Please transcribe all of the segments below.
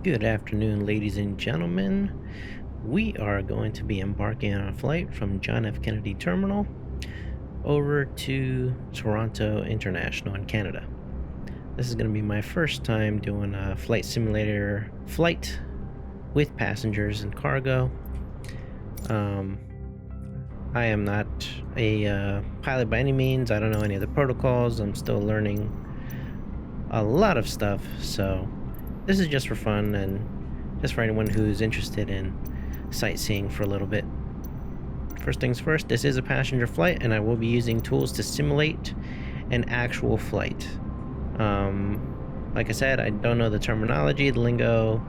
Good afternoon, ladies and gentlemen. We are going to be embarking on a flight from John F. Kennedy Terminal over to Toronto International in Canada. This is going to be my first time doing a flight simulator flight with passengers and cargo. I am not a pilot by any means. I don't know any of the protocols. I'm still learning a lot of stuff, so this is just for fun and just for anyone who's interested in sightseeing for a little bit. First things first, this is a passenger flight and I will be using tools to simulate an actual flight. Like I said, I don't know the terminology, the lingo,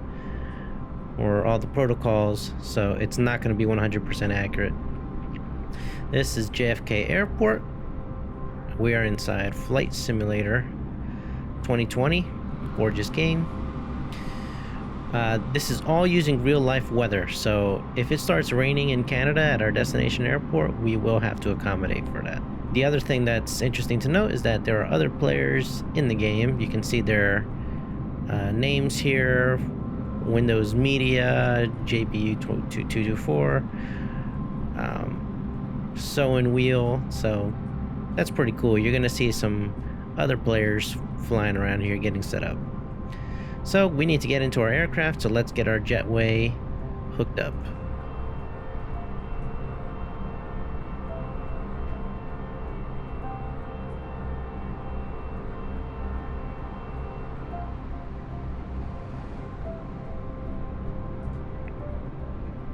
or all the protocols, so it's not going to be 100% accurate. This is JFK Airport. We are inside Flight Simulator 2020. Gorgeous game. This is all using real-life weather, so if it starts raining in Canada at our destination airport, we will have to accommodate for that. The other thing that's interesting to note is that there are other players in the game. You can see their names here: Windows Media, JPU2224, Sew and Wheel. So that's pretty cool. You're gonna see some other players flying around here getting set up. So we need to get into our aircraft, so let's get our jetway hooked up.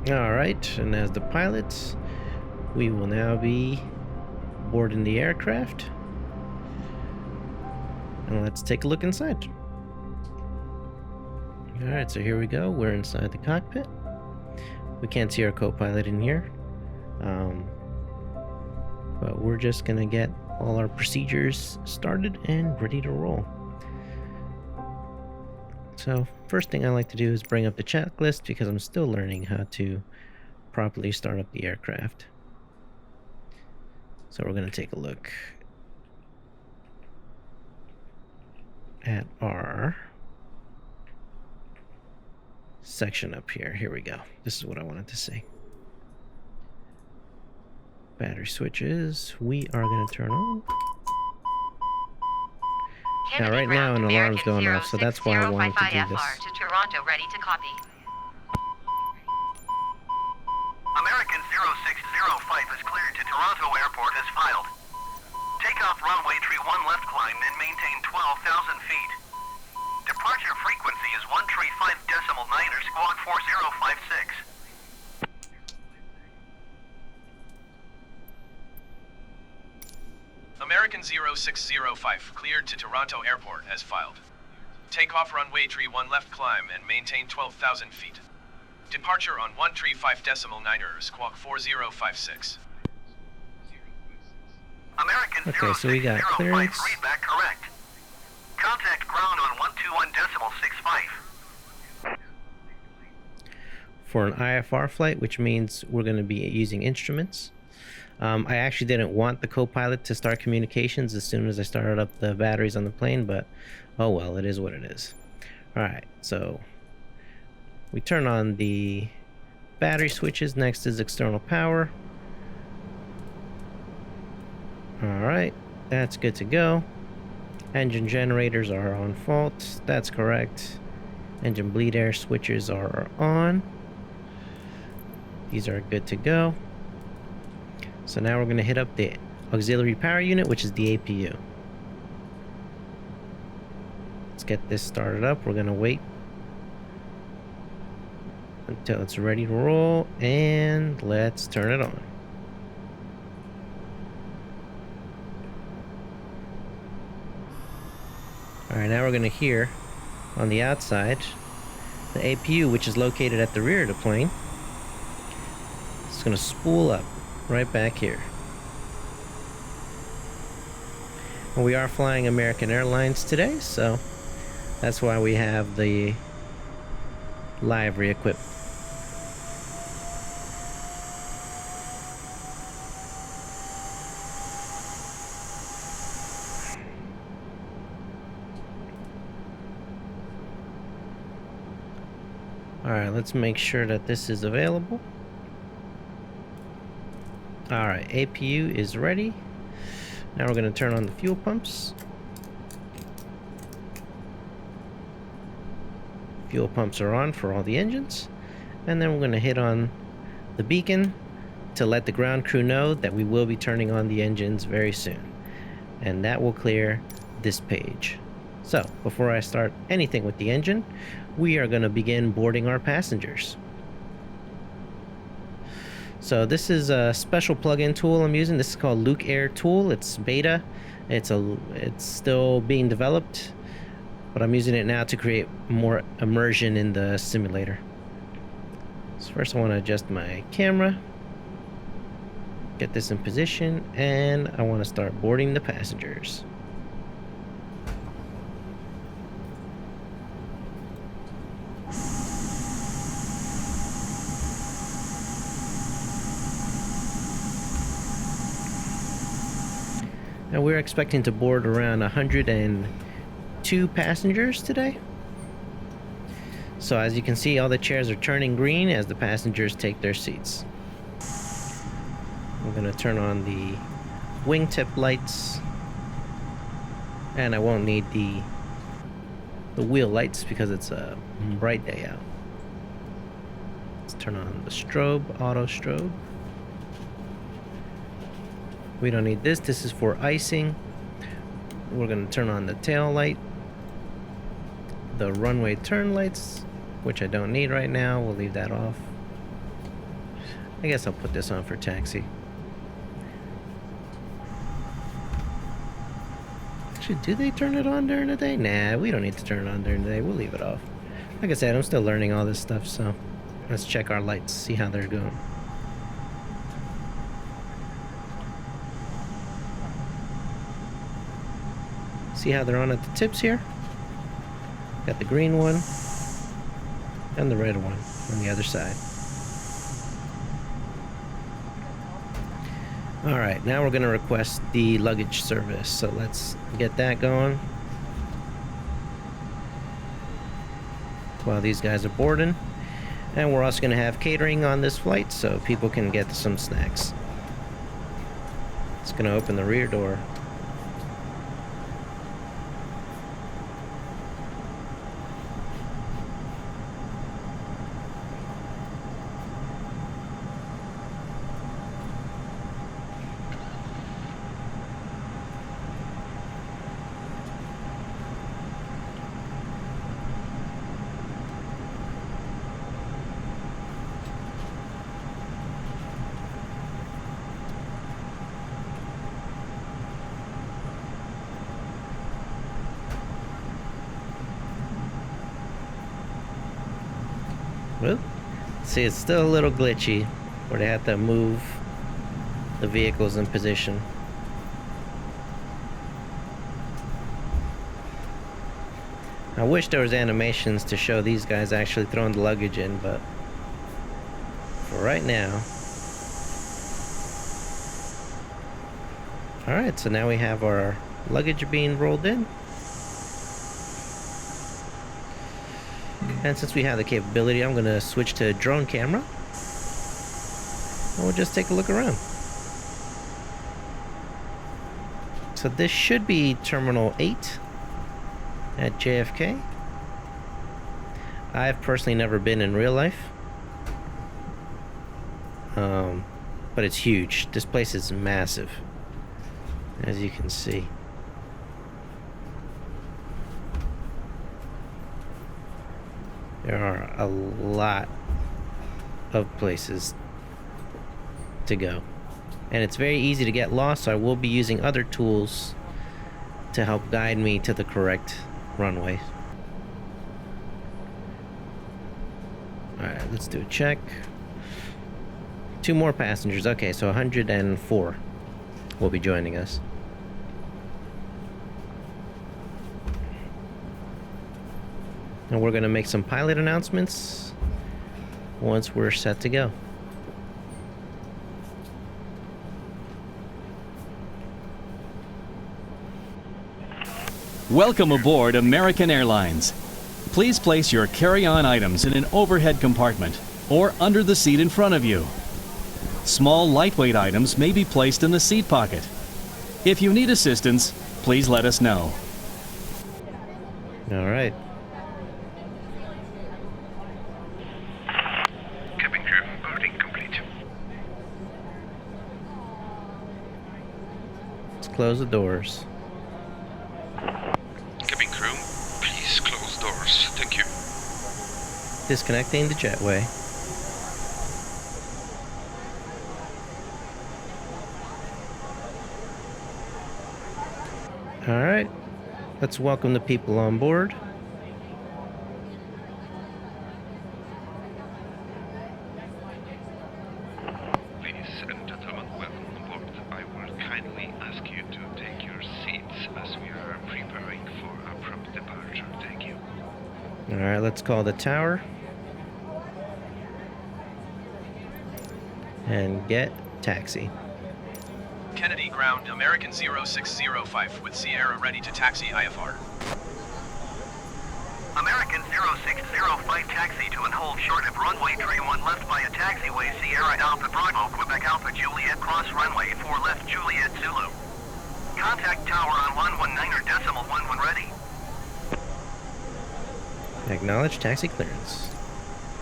Alright, and as the pilots, we will now be boarding the aircraft. And let's take a look inside. Alright, so here we go. We're inside the cockpit. We can't see our co-pilot in here. But we're just gonna get all our procedures started and ready to roll. So, first thing I like to do is bring up the checklist because I'm still learning how to properly start up the aircraft. So we're gonna take a look at our section up here. Here we go. This is what I wanted to say. Battery switches. We are going to turn on. Now, right now, an alarm's going off, so that's why I wanted to do this. To Toronto, ready to copy. American 0605 is cleared to Toronto Airport as filed. Takeoff runway 31 left climb and maintain 12,000 feet. Departure frequency is 135.9er squawk 4056. American 0605 cleared to Toronto Airport as filed. Takeoff runway 31 left climb and maintain 12,000 feet. Departure on 135.9er squawk 4056. American Okay, so we got clearance. Readback correct. Contact ground on 121.65. For an IFR flight, which means we're going to be using instruments. I actually didn't want the co-pilot to start communications as soon as I started up the batteries on the plane, but oh well, it is what it is. Alright, so we turn on the battery switches. Next is external power. Alright, that's good to go. Engine generators are on fault. That's correct. Engine bleed air switches are on. These are good to go. So now we're going to hit up the auxiliary power unit, which is the APU. Let's get this started up. We're going to wait until it's ready to roll, and let's turn it on. Alright, now we're going to hear on the outside the APU, which is located at the rear of the plane. It's going to spool up right back here. Well, we are flying American Airlines today, so that's why we have the livery equipped. Alright, let's make sure that this is available. Alright, APU is ready. Now we're going to turn on the fuel pumps. Fuel pumps are on for all the engines. And then we're going to hit on the beacon to let the ground crew know that we will be turning on the engines very soon. And that will clear this page. So, before I start anything with the engine, we are going to begin boarding our passengers. So this is a special plug-in tool I'm using. This is called Luke Air Tool. It's beta. It's still being developed, but I'm using it now to create more immersion in the simulator. So first I want to adjust my camera, get this in position, and I want to start boarding the passengers. Now we're expecting to board around 102 passengers today. So as you can see, all the chairs are turning green as the passengers take their seats. I'm going to turn on the wingtip lights, and I won't need the wheel lights because it's a bright day out. Let's turn on the strobe, auto strobe. We don't need this. This is for icing. We're going to turn on the tail light, the runway turn lights, which I don't need right now. We'll leave that off. I guess I'll put this on for taxi. Actually, do they turn it on during the day? Nah, we don't need to turn it on during the day. We'll leave it off. Like I said, I'm still learning all this stuff, so let's check our lights, see how they're going. See how they're on at the tips here? Got the green one and the red one on the other side. Alright, now we're going to request the luggage service, so let's get that going while these guys are boarding. And we're also going to have catering on this flight so people can get some snacks. It's going to open the rear door. Well, see, it's still a little glitchy where they have to move the vehicles in position. I wish there was animations to show these guys actually throwing the luggage in, but for right now. Alright, so now we have our luggage being rolled in. And since we have the capability, I'm going to switch to drone camera. And we'll just take a look around. So this should be Terminal 8 at JFK. I've personally never been in real life. But it's huge. This place is massive, as you can see. There are a lot of places to go. And it's very easy to get lost, so I will be using other tools to help guide me to the correct runway. Alright, let's do a check. 2 more passengers. Okay, so 104 will be joining us. And we're going to make some pilot announcements once we're set to go. Welcome aboard American Airlines. Please place your carry-on items in an overhead compartment or under the seat in front of you. Small, lightweight items may be placed in the seat pocket. If you need assistance, please let us know. All right. Cabin crew, boarding complete. Let's close the doors. Cabin crew, please close doors. Thank you. Disconnecting the jetway. All right. Let's welcome the people on board. Ladies and gentlemen, welcome on board. I will kindly ask you to take your seats as we are preparing for a prompt departure. Thank you. All right, let's call the tower. And get taxi. Kennedy ground, American 0605 with Sierra ready to taxi IFR. American 0605 taxi to and hold short of runway 31 left by a taxiway Sierra Alpha Bravo Quebec Alpha Juliet cross runway 4 left Juliet Zulu. Contact tower on 119.11 ready. Acknowledge taxi clearance.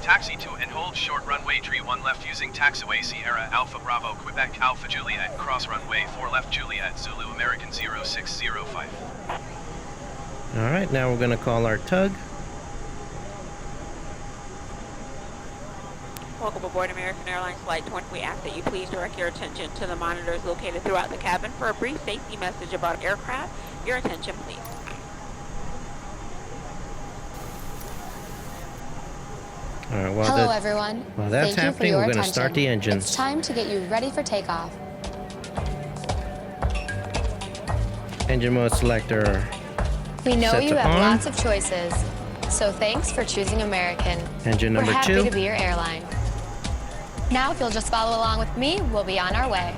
Taxi to and hold short runway 31 left using taxiway Sierra Alpha Bravo Quebec Alpha Juliet cross runway 4 left Juliet Zulu American 0605. All right, now we're going to call our tug. Welcome aboard American Airlines Flight 20. We ask that you please direct your attention to the monitors located throughout the cabin for a brief safety message about aircraft. Your attention, please. All right, Hello, everyone. While that's Thank you for happening, your we're going to attention. start the It's engines. time to get you ready for takeoff. Engine mode selector. We know Set you to have on. lots of choices, so thanks for choosing American. Engine We're number happy 2. to be your airline. Now, if you'll just follow along with me, we'll be on our way.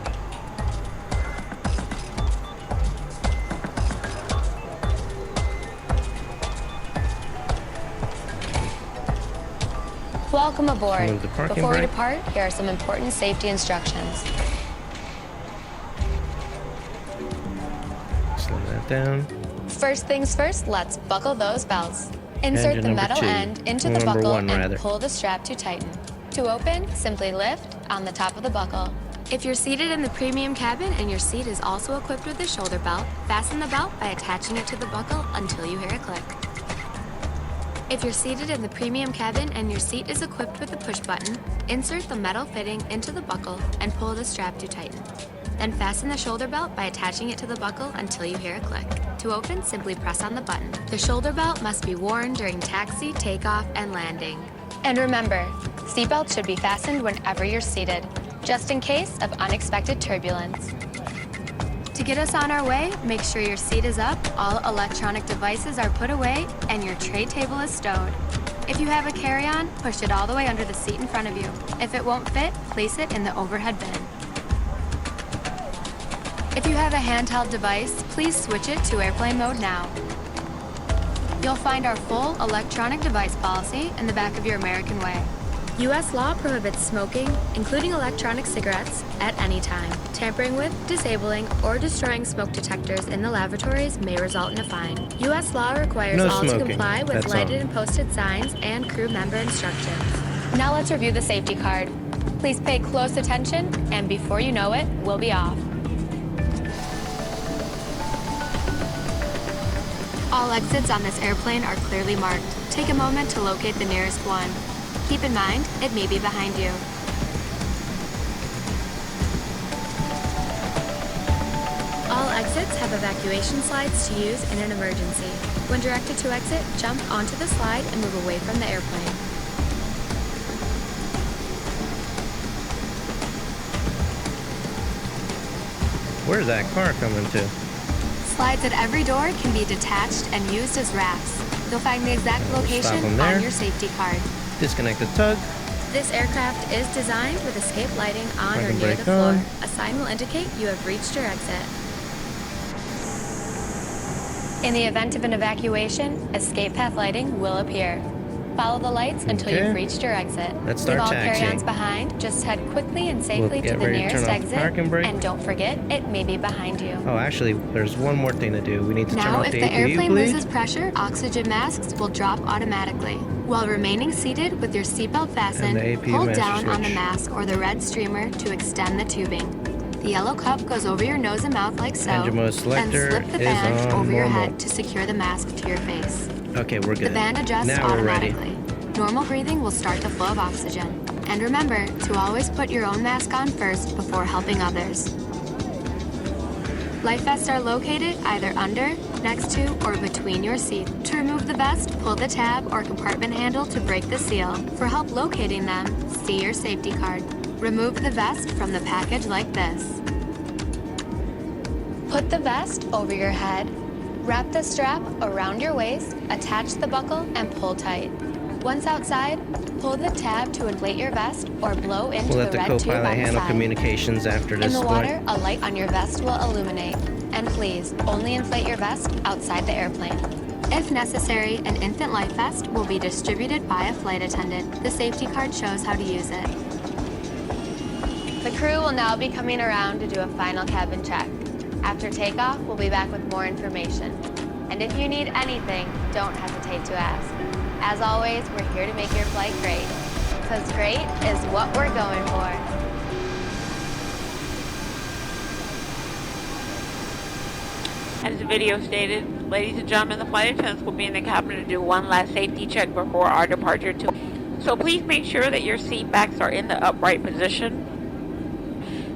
Welcome aboard. Remove the parking Before we brake. depart, here are some important safety instructions. Slow that down. First things first, let's buckle those belts. Insert Engine the number metal 2. end into Well, the number buckle 1, and rather. pull the strap to tighten. To open, simply lift on the top of the buckle. If you're seated in the premium cabin and your seat is also equipped with a shoulder belt, fasten the belt by attaching it to the buckle until you hear a click. If you're seated in the premium cabin and your seat is equipped with a push button, insert the metal fitting into the buckle and pull the strap to tighten. Then fasten the shoulder belt by attaching it to the buckle until you hear a click. To open, simply press on the button. The shoulder belt must be worn during taxi, takeoff, and landing. And remember, seatbelts should be fastened whenever you're seated, just in case of unexpected turbulence. To get us on our way, make sure your seat is up, all electronic devices are put away, and your tray table is stowed. If you have a carry-on, push it all the way under the seat in front of you. If it won't fit, place it in the overhead bin. If you have a handheld device, please switch it to airplane mode now. You'll find our full electronic device policy in the back of your American Way. U.S. law prohibits smoking, including electronic cigarettes, at any time. Tampering with, disabling, or destroying smoke detectors in the lavatories may result in a fine. U.S. law requires No all to smoking. comply with That's lighted all. and posted signs and crew member instructions. Now let's review the safety card. Please pay close attention, and before you know it, we'll be off. All exits on this airplane are clearly marked. Take a moment to locate the nearest one. Keep in mind, it may be behind you. All exits have evacuation slides to use in an emergency. When directed to exit, jump onto the slide and move away from the airplane. Where's that car coming to? Slides at every door can be detached and used as rafts. You'll find the exact Stop location them there. on your safety card. Disconnect the tug. This aircraft is designed with escape lighting on or Parking near brake the floor. on. A sign will indicate you have reached your exit. In the event of an evacuation, escape path lighting will appear. Follow the lights until Okay. you've reached your exit. Let's start Leave all taxiing. carry-ons behind. Just head quickly and safely get to the ready to nearest turn off the exit. parking brake. And don't forget, it may be behind you. Oh, actually, there's one more thing to do. We need to turn Now, off if the the APU airplane bleed. loses pressure, oxygen masks will drop automatically. While remaining seated with your seatbelt fastened, And the APU hold master down on the switch. mask or the red streamer to extend the tubing. The yellow cup goes over your nose and mouth like so. Engine mode Then selector slip the is band on over your normal. head to secure the mask to your face. Okay, we're good. The band adjusts Now we're ready. automatically. Normal breathing will start the flow of oxygen. And remember to always put your own mask on first before helping others. Life vests are located either under, next to, or between your seat. To remove the vest, pull the tab or compartment handle to break the seal. For help locating them, see your safety card. Remove the vest from the package like this. Put the vest over your head. Wrap the strap around your waist, attach the buckle, and pull tight. Once outside, pull the tab to inflate your vest or blow into We'll let the the red tube co-pilot on the handle side. communications after In this the point. water, a light on your vest will illuminate. And please, only inflate your vest outside the airplane. If necessary, an infant life vest will be distributed by a flight attendant. The safety card shows how to use it. The crew will now be coming around to do a final cabin check. After takeoff, we'll be back with more information. And if you need anything, don't hesitate to ask. As always, we're here to make your flight great. Because great is what we're going for. As the video stated, ladies and gentlemen, the flight attendants will be in the cabin to do one last safety check before our departure. So please make sure that your seat backs are in the upright position.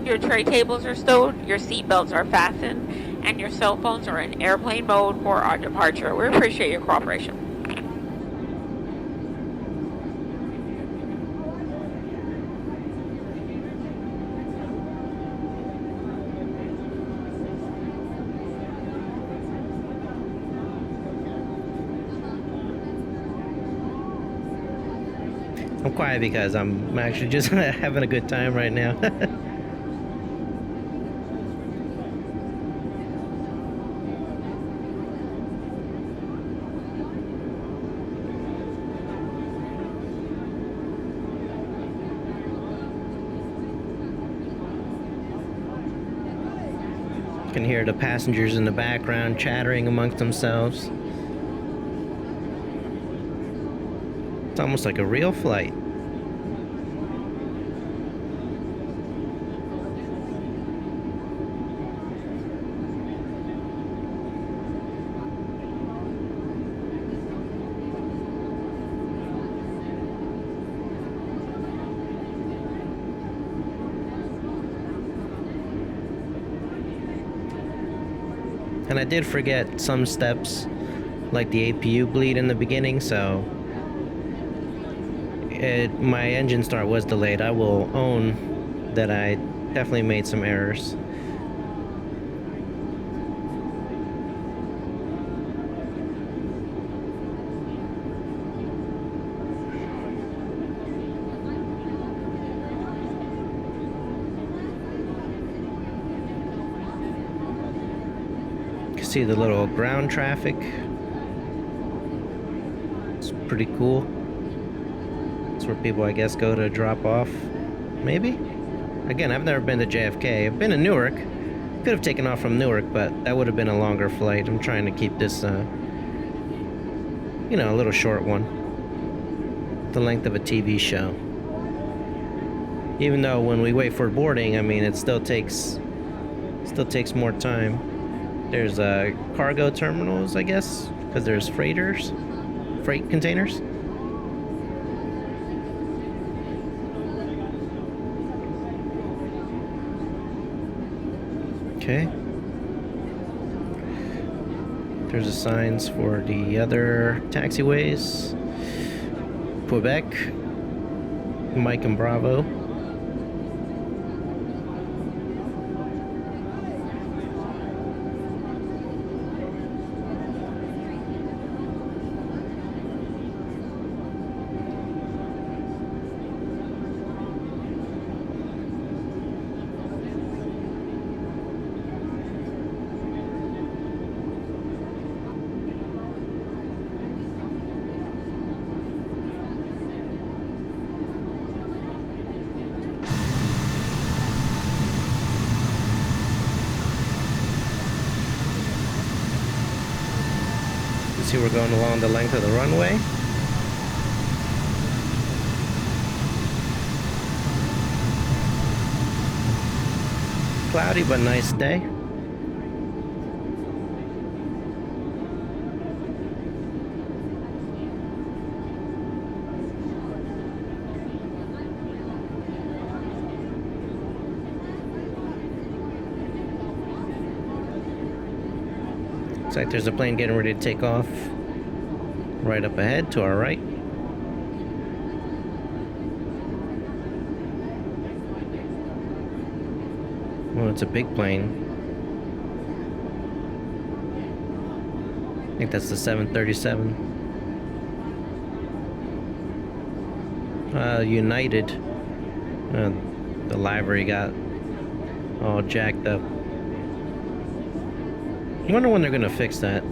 Your tray tables are stowed, your seat belts are fastened, and your cell phones are in airplane mode for our departure. We appreciate your cooperation. I'm quiet because I'm actually just having a good time right now. You can hear the passengers in the background chattering amongst themselves. It's almost like a real flight. And I did forget some steps, like the APU bleed in the beginning, so my engine start was delayed. I will own that I definitely made some errors. You can see the little ground traffic. It's pretty cool. Where people, I guess, go to drop off. Maybe? Again, I've never been to JFK. I've been to Newark. Could have taken off from Newark, but that would have been a longer flight. I'm trying to keep this, a little short one. The length of a TV show. Even though when we wait for boarding, I mean, it still takes more time. There's cargo terminals, I guess, because there's freight containers. Okay. There's the signs for the other taxiways. Quebec, Mike and Bravo. can see we're going along the length of the runway. Cloudy but nice day. Looks like there's a plane getting ready to take off right up ahead to our right. Oh, it's a big plane. I think that's the 737. United. The livery got all jacked up. I wonder when they're gonna fix that.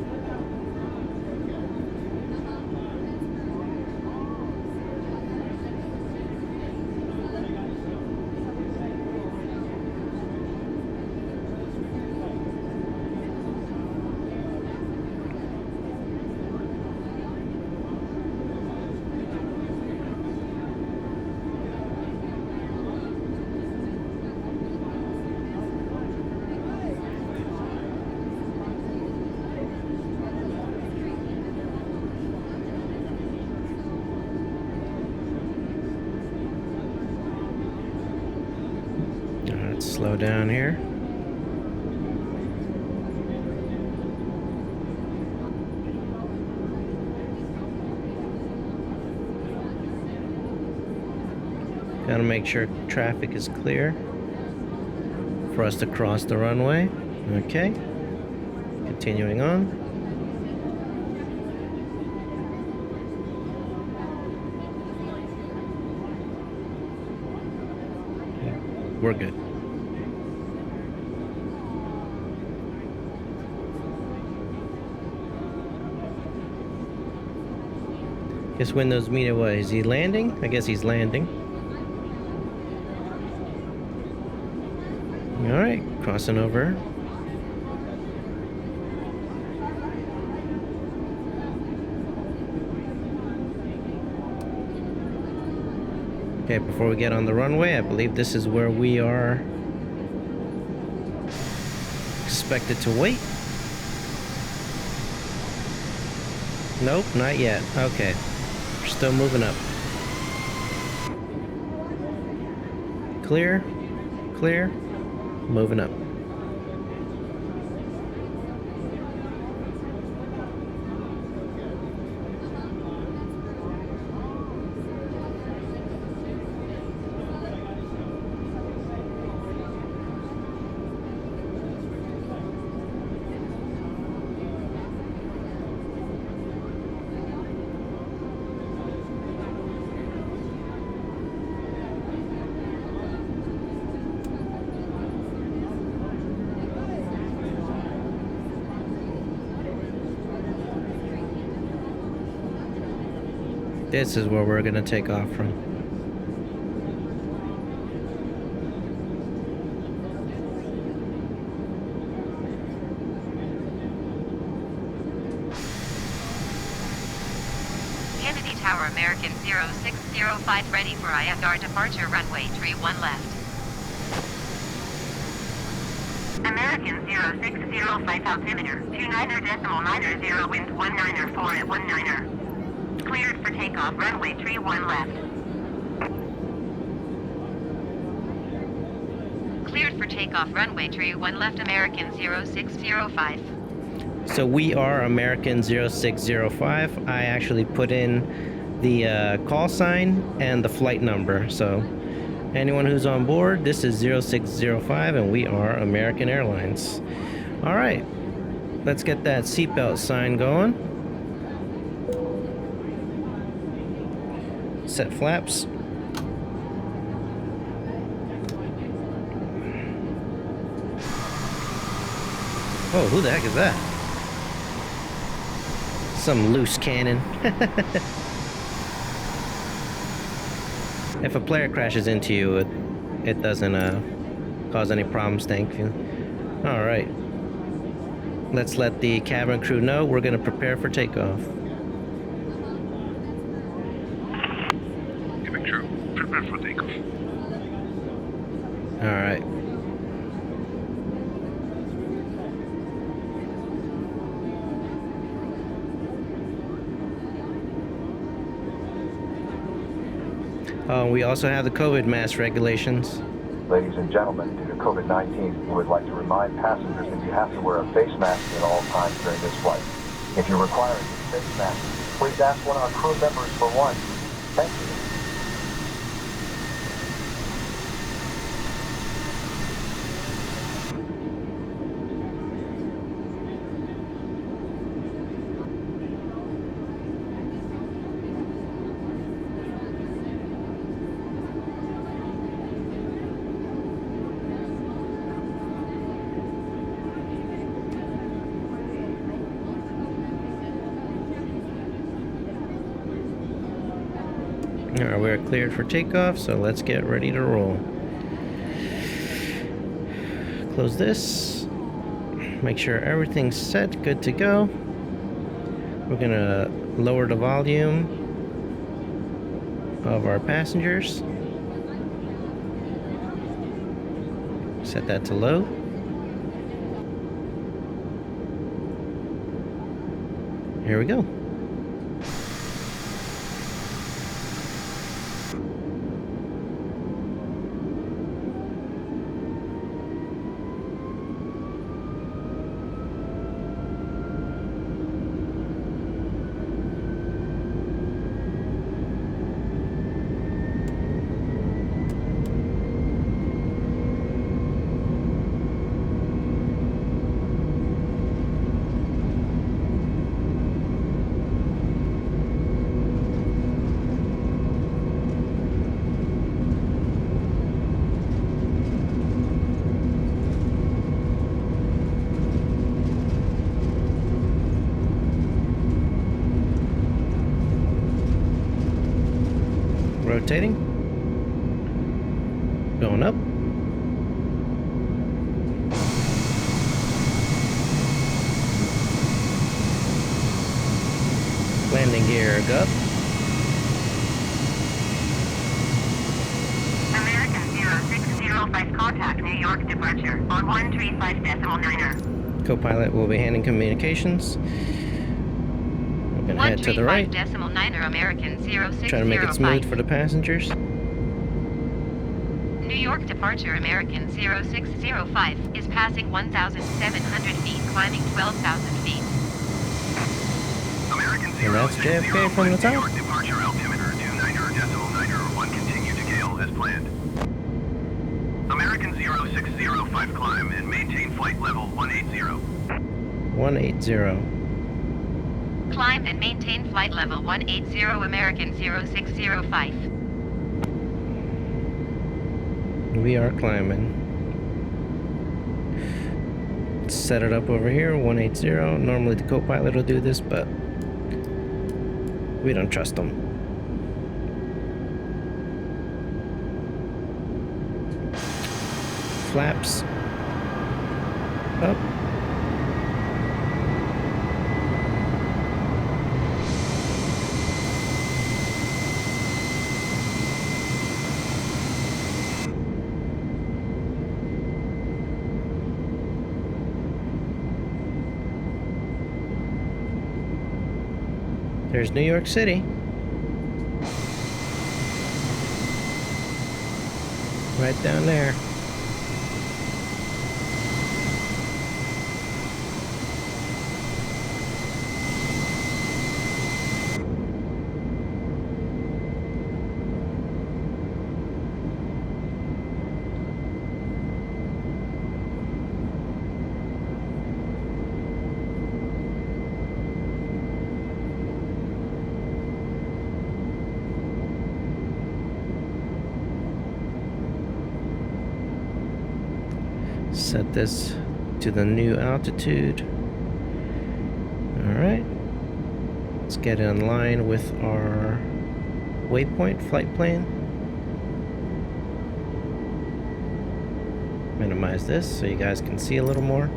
Let's slow down here. Gotta make sure traffic is clear for us to cross the runway. Okay. Continuing on. Okay. We're good. Guess windows meter, what? Is he landing? I guess he's landing. Alright, crossing over. Okay, before we get on the runway, I believe this is where we are expected to wait. Nope, not yet. Okay. We're still moving up. Clear, clear, moving up. This is where we're gonna take off from. Kennedy Tower, American 0605, ready for ISR departure, runway 31 left. American 0605 altimeter, 29.90, wind 194 at 19er. Cleared for takeoff, runway 31 left. Cleared for takeoff, runway 31 left, American 0605. So we are American 0605. I actually put in the call sign and the flight number. So anyone who's on board, this is 0605 and we are American Airlines. All right, let's get that seatbelt sign going. Set flaps. Oh, who the heck is that? Some loose cannon. If a player crashes into you, it doesn't cause any problems, thank you. Alright. Let's let the cabin crew know we're going to prepare for takeoff. Cabin crew, prepare for takeoff. All right. We also have the COVID mask regulations. Ladies and gentlemen, due to COVID-19, we would like to remind passengers that you have to wear a face mask at all times during this flight. If you require a face mask, please ask one of our crew members for one. Thank you. Alright, we're cleared for takeoff, so let's get ready to roll. Close this. Make sure everything's set, good to go. We're gonna lower the volume of our passengers. Set that to low. Here we go. Rotating. Going up. Landing gear up. American 0605 contact New York departure on 135.9er. Co-pilot will be handling communications. We're gonna head to the right. 135.9er American 0605. Try to make it smooth for the passengers. New York departure American 0605 is passing 1,700 feet, climbing 12,000 feet. American And that's JFK from the New top. York departure altimeter 29.9er can continue to gale as planned. American 0605 climb and maintain flight level 180. 180. Climb and maintain flight level 180 American 0605. We are climbing. Set it up over here, 180. Normally the co-pilot will do this, but we don't trust them. Flaps up. There's New York City. Right down there. Set this to the new altitude. Alright. Let's get in line with our waypoint flight plan. Minimize this so you guys can see a little more.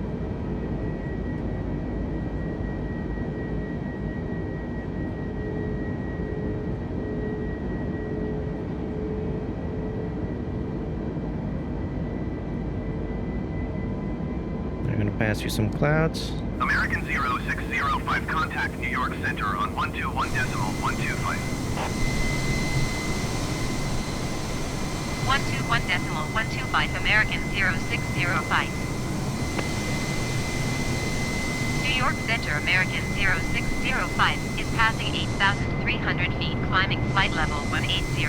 pass through some clouds. American 0605, contact New York Center on 121.125. 121.125, American 0605. New York Center, American 0605, is passing 8,300 feet, climbing flight level 180.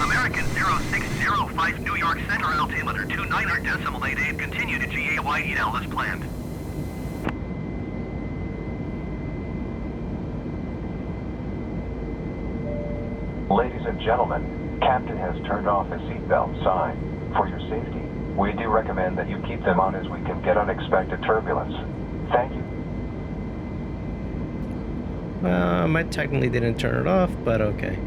American 0605, New York Center, altimeter 29.88, continue to GAYEL as planned. Ladies and gentlemen, Captain has turned off his seatbelt sign. For your safety, we do recommend that you keep them on as we can get unexpected turbulence. Thank you. I technically didn't turn it off, but okay.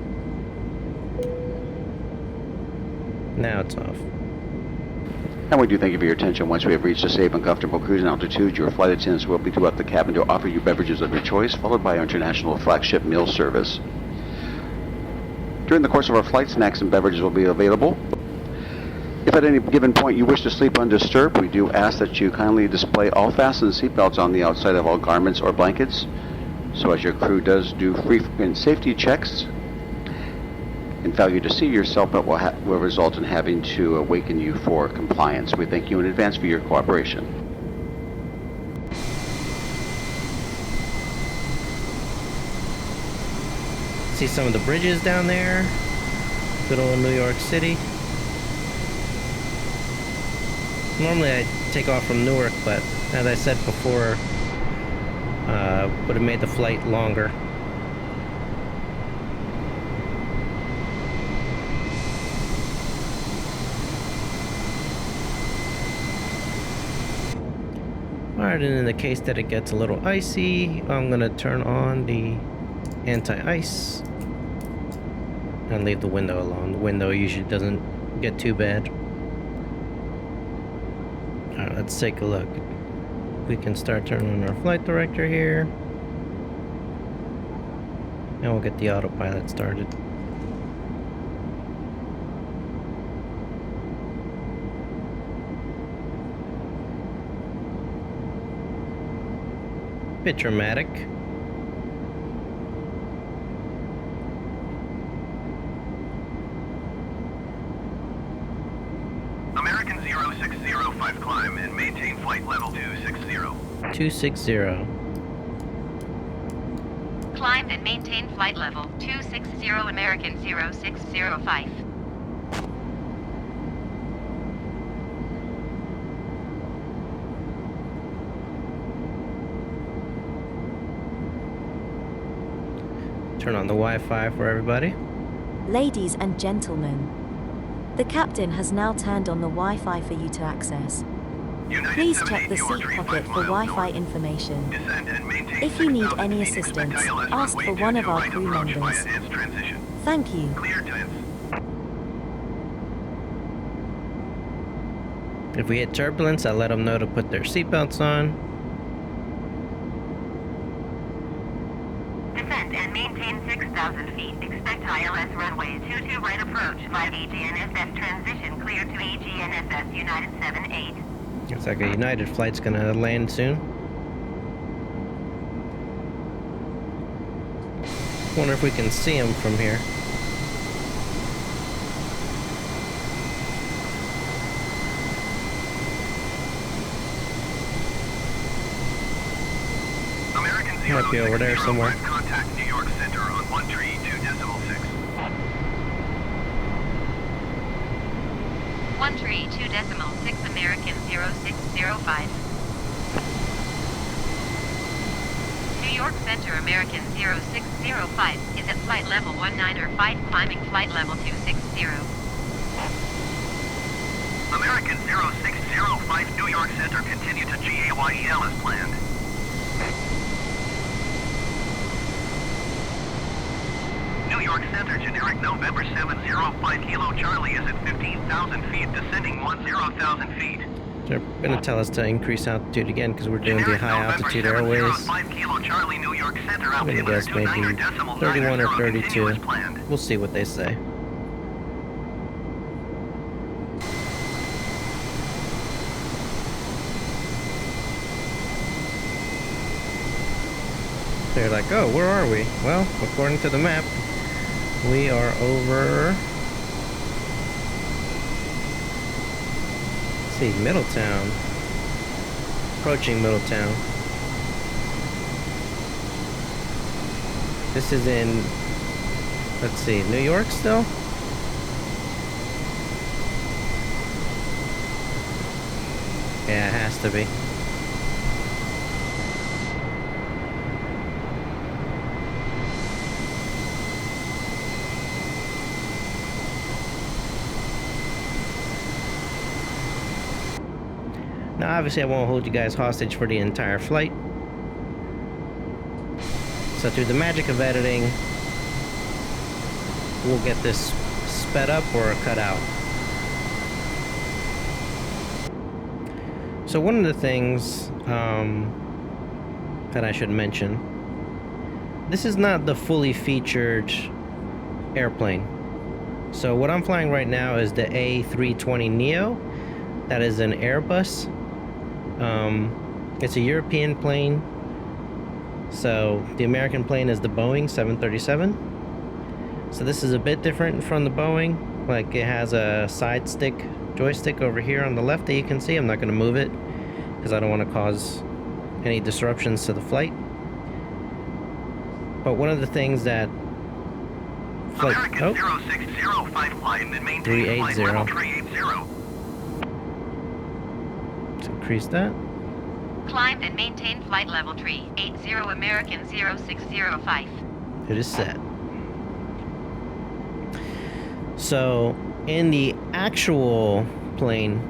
Now it's off. And we do thank you for your attention. Once we have reached a safe and comfortable cruising altitude, your flight attendants will be throughout the cabin to offer you beverages of your choice, followed by our international flagship meal service. During the course of our flight, snacks and beverages will be available. If at any given point you wish to sleep undisturbed, we do ask that you kindly display all fastened seatbelts on the outside of all garments or blankets, so as your crew does do frequent safety checks. And failure to see your seatbelt will result in having to awaken you for compliance. We thank you in advance for your cooperation. See some of the bridges down there. Good old New York City. Normally I take off from Newark, but as I said before, would have made the flight longer. Alright, and in the case that it gets a little icy, I'm gonna turn on the anti-ice and leave the window alone. The window usually doesn't get too bad. Alright, let's take a look. We can start turning on our flight director here. And we'll get the autopilot started. Bit dramatic. American 0605, climb and maintain flight level 260. 260. Climb and maintain flight level 260, American 0605. Turn on the Wi-Fi for everybody. Ladies and gentlemen, the captain has now turned on the Wi-Fi for you to access. United Please 78 check the New York seat 35 pocket for miles Wi-Fi north. information. Descend and maintain If you need 6,000 any feet. Expect assistance, ILS ask runway for one of 22 our right crew approach via members. enhanced transition. Thank you. Clear to ends. If we hit turbulence, I let them know to put their seatbelts on. Descend and maintain 6,000 feet. Expect ILS runway 22 right approach via EGNSS transition. Clear to EGNSS United 78. Looks like a United flight's gonna land soon. Wonder if we can see them from here. American Might be over there somewhere. 0605, contact New York Center on 132.6. 132.6, American 0605. New York Center, American 0605, is at flight level 195, climbing flight level 260. American 0605, New York Center, continue to GAYEL as planned. New York Center, generic November 705 Kilo Charlie is at 15,000 feet, descending 10,000 feet. They're gonna tell us to increase altitude again because we're doing the Generic high November altitude airways. 705 Kilo Charlie, New York Center, I'm gonna altimeter guess maybe 29.990, 31 or continue 32. as planned. We'll see what they say. They're like, oh, where are we? Well, according to the map, we are over... Let's see, Middletown. Approaching Middletown. This is in... Let's see, New York still? Yeah, it has to be. Now, obviously, I won't hold you guys hostage for the entire flight. So through the magic of editing, we'll get this sped up or cut out. So one of the things that I should mention, this is not the fully featured airplane. So what I'm flying right now is the A320neo. That is an Airbus. It's a European plane. So the American plane is the Boeing 737. So this is a bit different from the Boeing. Like, it has a side stick joystick over here on the left that you can see. I'm not going to move it because I don't want to cause any disruptions to the flight. But one of the things that flight... American 0605 climb and maintain 380. flight level 380. Let's increase that. Climb and maintain flight level 380 American 0605. It is set. So in the actual plane,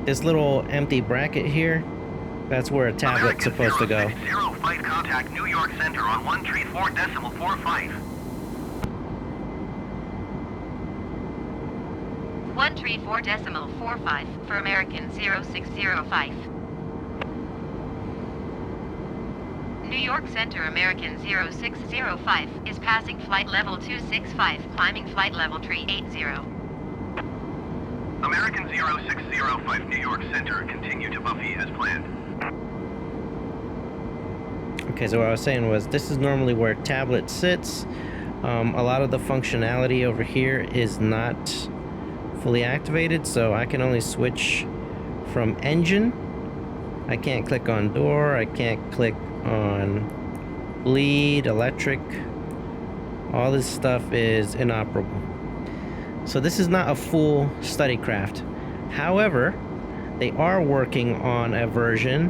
this little empty bracket here, that's where a tablet's supposed to go. 060 flight contact New York Center on 134.45. 134.45 for American 0605. New York Center American 0605 is passing flight level 265, climbing flight level 380. American 0605 New York Center, continue to Buffy as planned. Okay, so what I was saying was, this is normally where tablet sits. A lot of the functionality over here is not fully activated, so I can only switch from engine. I can't click on door, I can't click on bleed, electric. All this stuff is inoperable. So this is not a full study craft. However, they are working on a version,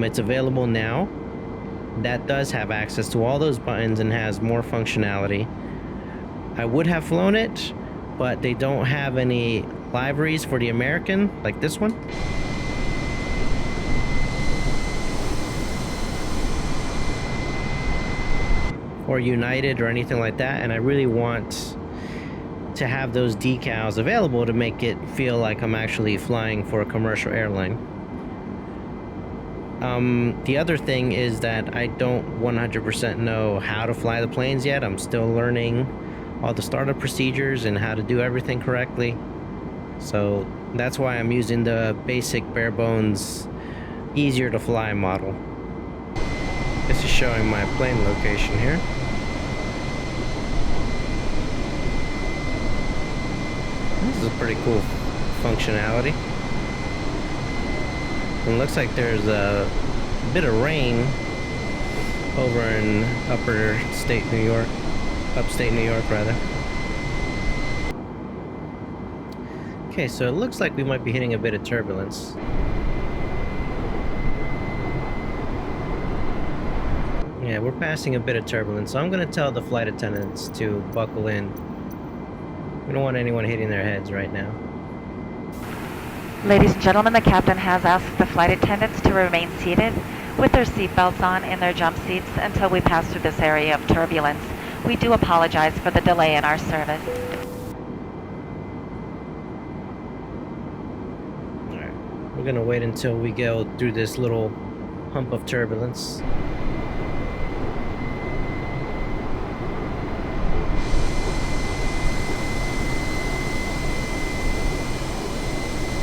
it's available now, that does have access to all those buttons and has more functionality. I would have flown it, but they don't have any liveries for the American, like this one. Or United or anything like that, and I really want to have those decals available to make it feel like I'm actually flying for a commercial airline. The other thing is that I don't 100% know how to fly the planes yet. I'm still learning all the startup procedures and how to do everything correctly. So that's why I'm using the basic bare bones, easier to fly model. This is showing my plane location here. This is a pretty cool functionality. It looks like there's a bit of rain over in upstate New York rather. Okay, so it looks like we might be hitting a bit of turbulence. Yeah, we're passing a bit of turbulence, so I'm going to tell the flight attendants to buckle in. We don't want anyone hitting their heads right now. Ladies and gentlemen, the captain has asked the flight attendants to remain seated with their seatbelts on in their jump seats until we pass through this area of turbulence. We do apologize for the delay in our service. Alright, we're going to wait until we go through this little hump of turbulence.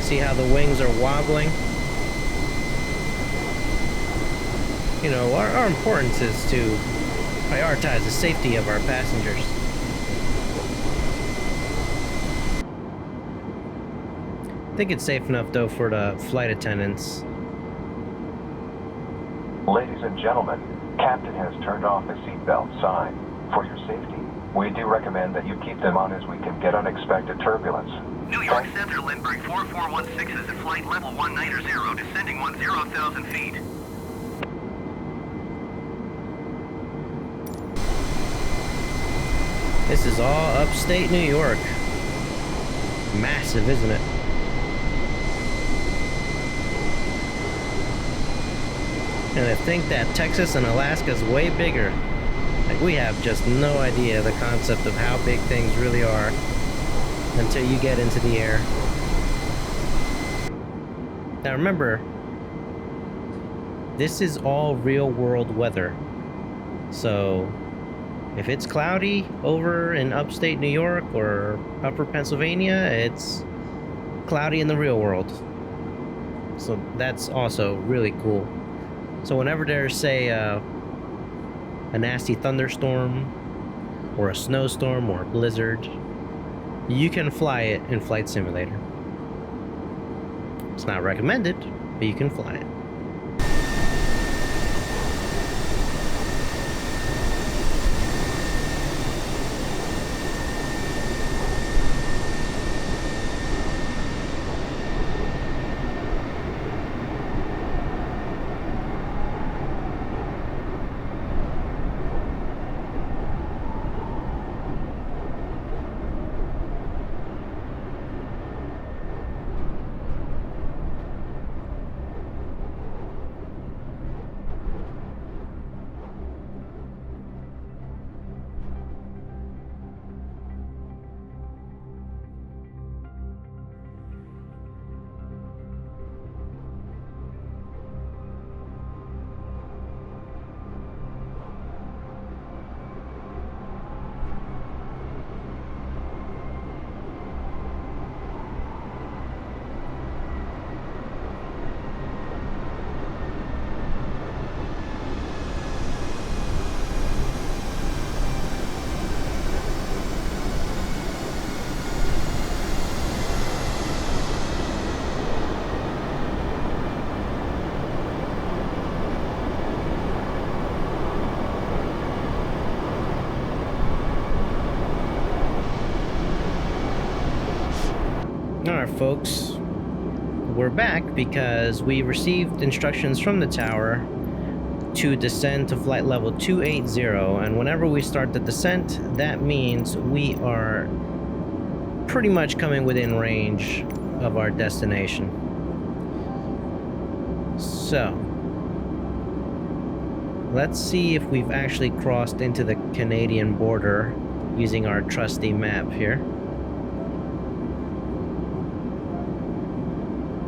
See how the wings are wobbling? you know, our importance is to prioritize the safety of our passengers. I think it's safe enough though for the flight attendants. Ladies and gentlemen, Captain has turned off the seatbelt sign. For your safety, we do recommend that you keep them on as we can get unexpected turbulence. New York Center, Lindbergh 4416 is at flight level 190, descending 10,000 feet. This is all upstate New York. Massive, isn't it? And I think that Texas and Alaska is way bigger. Like, we have just no idea the concept of how big things really are until you get into the air. Now remember, this is all real world weather. So if it's cloudy over in upstate New York or upper Pennsylvania, it's cloudy in the real world. So that's also really cool. So whenever there's, say, a nasty thunderstorm or a snowstorm or a blizzard, you can fly it in Flight Simulator. It's not recommended, but you can fly it. Alright folks, we're back because we received instructions from the tower to descend to flight level 280, and whenever we start the descent, that means we are pretty much coming within range of our destination. So, let's see if we've actually crossed into the Canadian border using our trusty map here.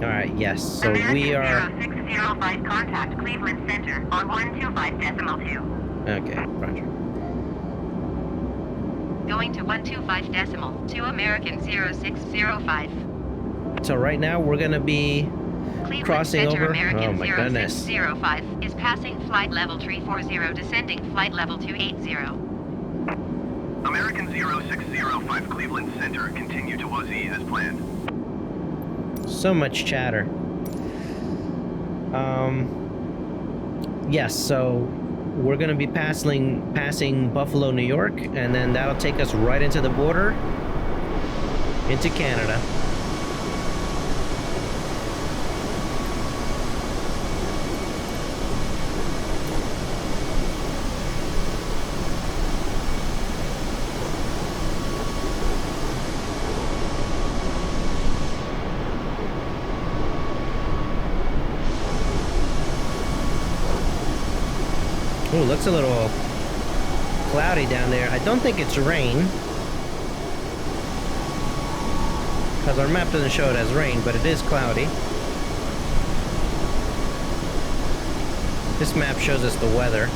Alright, yes, so we are... 0605 contact Cleveland Center on 125.2. Okay, roger. Going to 125.2 American 0605. So right now we're gonna be Cleveland crossing Center, over... American Oh my goodness. 0605 is passing flight level 340, descending flight level 280. American 0605 Cleveland Center, continue to OZ as planned. So much chatter. Yes, so we're gonna be passing Buffalo, New York, and then that'll take us right into the border into Canada. Ooh, looks a little cloudy down there. I don't think it's rain, because our map doesn't show it as rain, but it is cloudy. This map shows us the weather.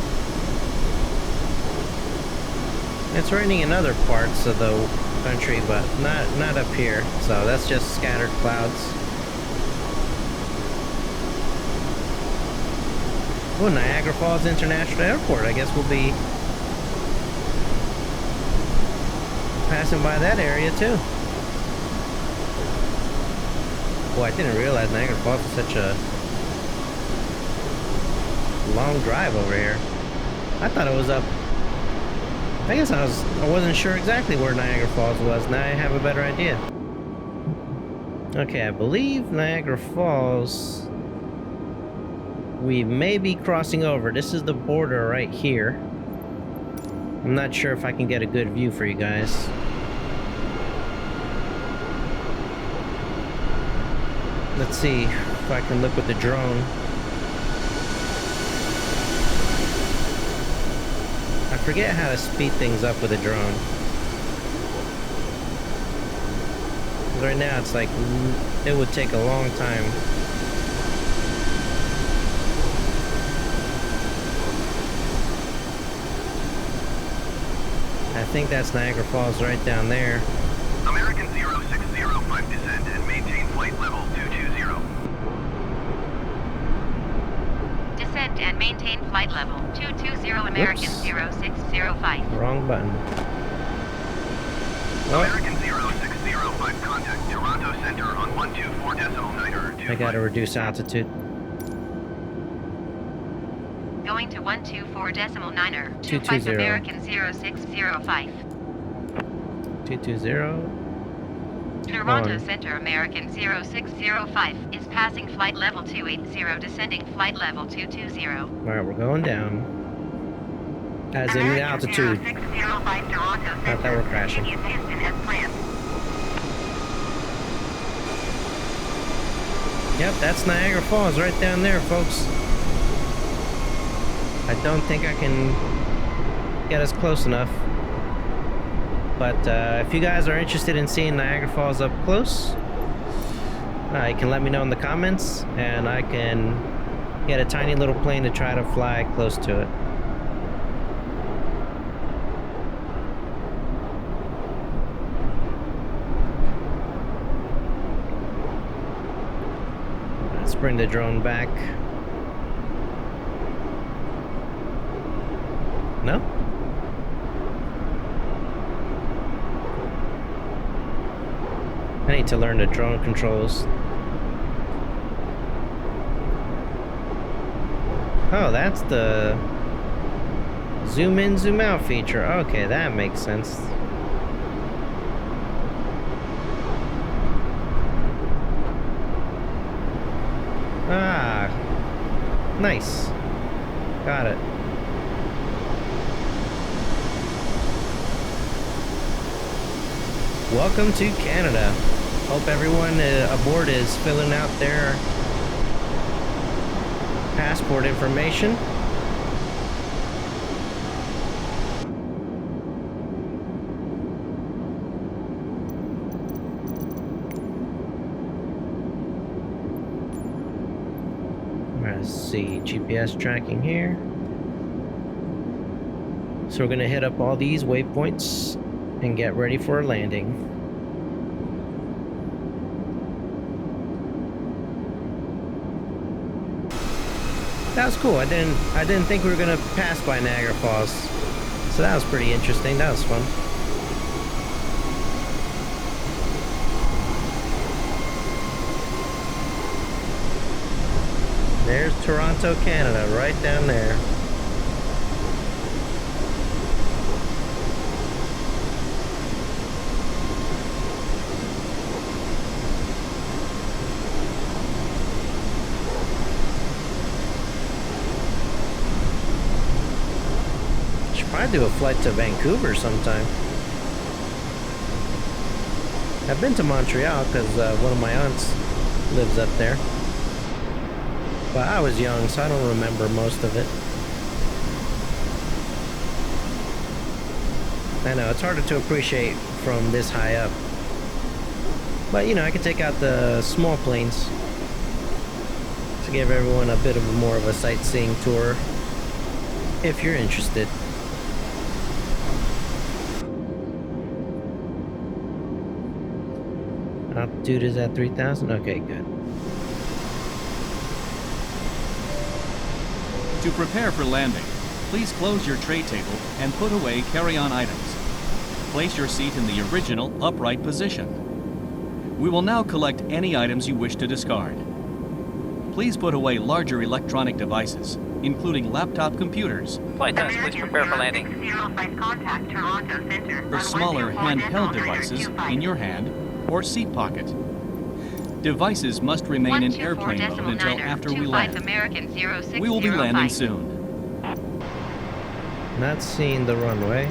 It's raining in other parts of the country, but not up here. So that's just scattered clouds. Oh, Niagara Falls International Airport. I guess we'll be passing by that area too. Boy, I didn't realize Niagara Falls is such a long drive over here. I thought it was up. I guess I wasn't sure exactly where Niagara Falls was. Now I have a better idea. Okay, I believe Niagara Falls, we may be crossing over. This is the border right here. I'm not sure if I can get a good view for you guys. Let's see if I can look with the drone. I forget how to speed things up with a drone. Right now it's like, it would take a long time. I think that's Niagara Falls right down there. American 0605 descend and maintain flight level 220. Descend and maintain flight level 220 American Whoops. 0605. Wrong button. American 0605 contact Toronto Center on 124.9 I gotta reduce altitude. Going to 124.9 220. American 0605. 220. Toronto On. Center American 0605 is passing flight level 280, descending flight level 220. Alright, we're going down. As in the altitude. 0605 Toronto Not Center. that we're crashing. Continues Houston as planned. Yep, that's Niagara Falls right down there, folks. I don't think I can get us close enough. But if you guys are interested in seeing Niagara Falls up close, you can let me know in the comments, and I can get a tiny little plane to try to fly close to it. Let's bring the drone back. No? I need to learn the drone controls. Oh, that's the zoom in, zoom out feature. Okay, that makes sense. Ah, nice. Got it. Welcome to Canada. Hope everyone aboard is filling out their passport information. Let's see, GPS tracking here. So we're gonna hit up all these waypoints and get ready for a landing. That was cool. I didn't think we were gonna pass by Niagara Falls, so that was pretty interesting. That was fun. There's Toronto, Canada, right down there. I'd do a flight to Vancouver sometime. I've been to Montreal because one of my aunts lives up there. But I was young, so I don't remember most of it. I know, it's harder to appreciate from this high up. But, you know, I could take out the small planes to give everyone a bit of more of a sightseeing tour, if you're interested. Altitude is at 3,000? Okay, good. To prepare for landing, please close your tray table and put away carry-on items. Place your seat in the original upright position. We will now collect any items you wish to discard. Please put away larger electronic devices, including laptop computers. Flight attendants, please prepare for landing. 0605 contact Toronto Center. For smaller handheld devices in your hand or seat pocket. Devices must remain in airplane mode until after we land. American 0605. We will be landing soon. Not seeing the runway.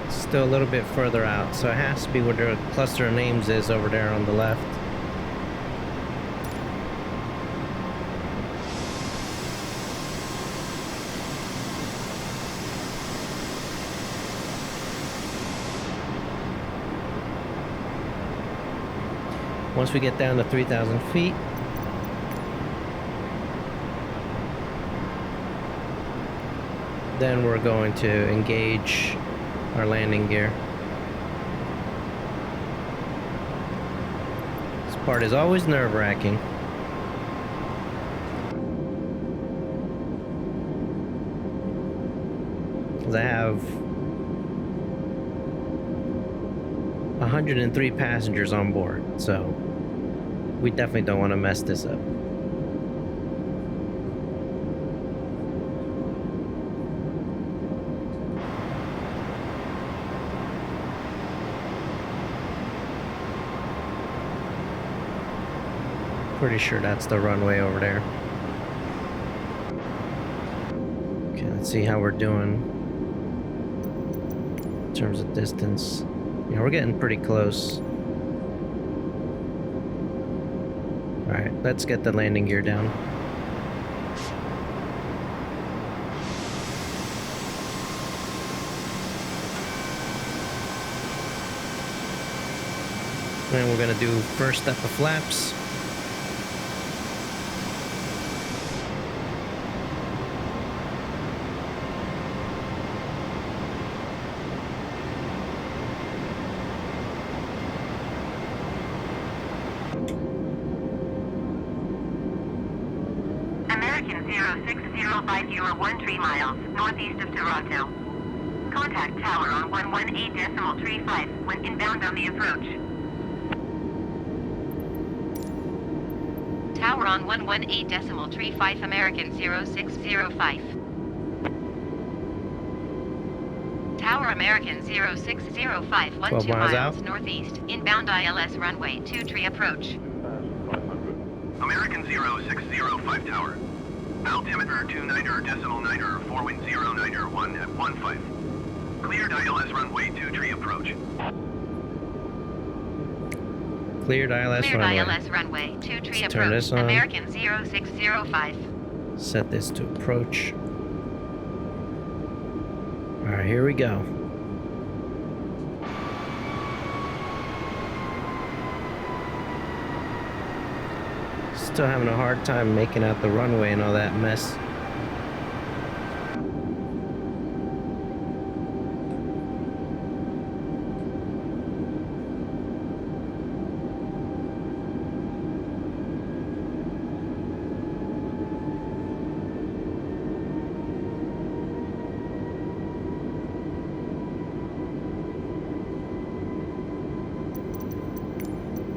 Still a little bit further out, so it has to be where the cluster of names is over there on the left. Once we get down to 3,000 feet, then we're going to engage our landing gear. This part is always nerve-wracking. Because I have 103 passengers on board, so we definitely don't want to mess this up. Pretty sure that's the runway over there. Okay, let's see how we're doing in terms of distance. Yeah, we're getting pretty close. Alright, let's get the landing gear down. And we're gonna do first step of flaps. American 06050 3 miles northeast of Toronto. Contact tower on 118.35 when inbound on the approach. Tower on 118.35 American 0605. Tower American 0605 12 12 miles miles out. northeast inbound ILS runway 23 approach. American 0605 tower. Altimeter 29.9 4 wind 091 at 15. Cleared ILS runway 23 approach. Cleared ILS Cleared runway. ILS runway 23 Let's approach. turn this on. American 0605. Set this to approach. Alright, here we go. Still having a hard time making out the runway and all that mess.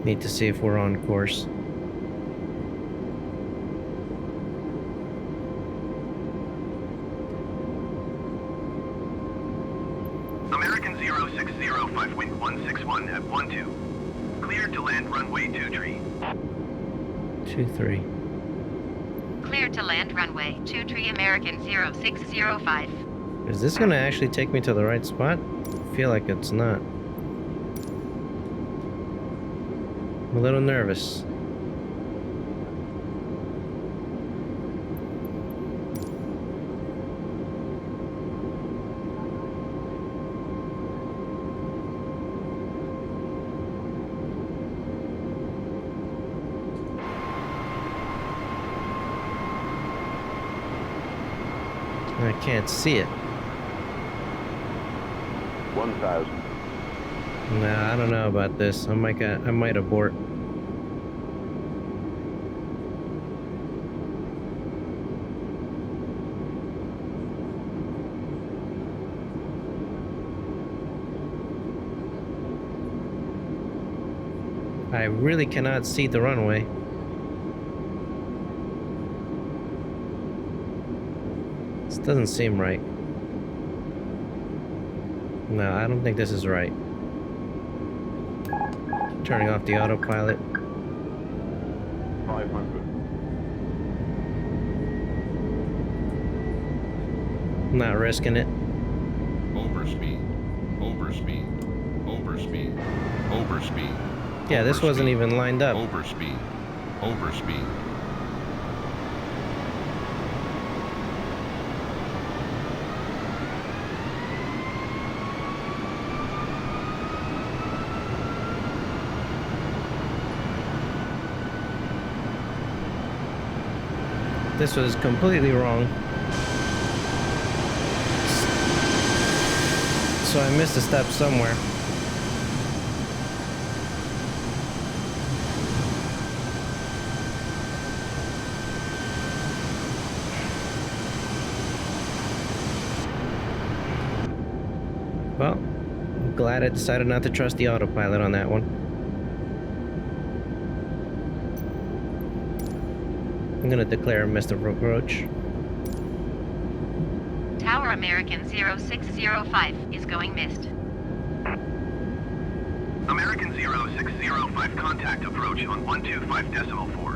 Need to see if we're on course. American 0605 wind 161 at 12. Cleared to land runway 23. 23. Cleared to land runway 23 American 0605. Is this gonna actually take me to the right spot? I feel like it's not. I'm a little nervous. I can't see it. 1,000. Nah, I don't know about this. I might abort. I really cannot see the runway. This doesn't seem right. No, I don't think this is right. Turning off the autopilot. 500. Not risking it. Overspeed. Overspeed. Overspeed. Overspeed. Yeah, this wasn't even lined up. Overspeed. Overspeed. This was completely wrong. So I missed a step somewhere. Well, I'm glad I decided not to trust the autopilot on that one. I'm gonna declare Mr. Roach. Tower American 0605 is going missed. American 0605 contact approach on 125.4.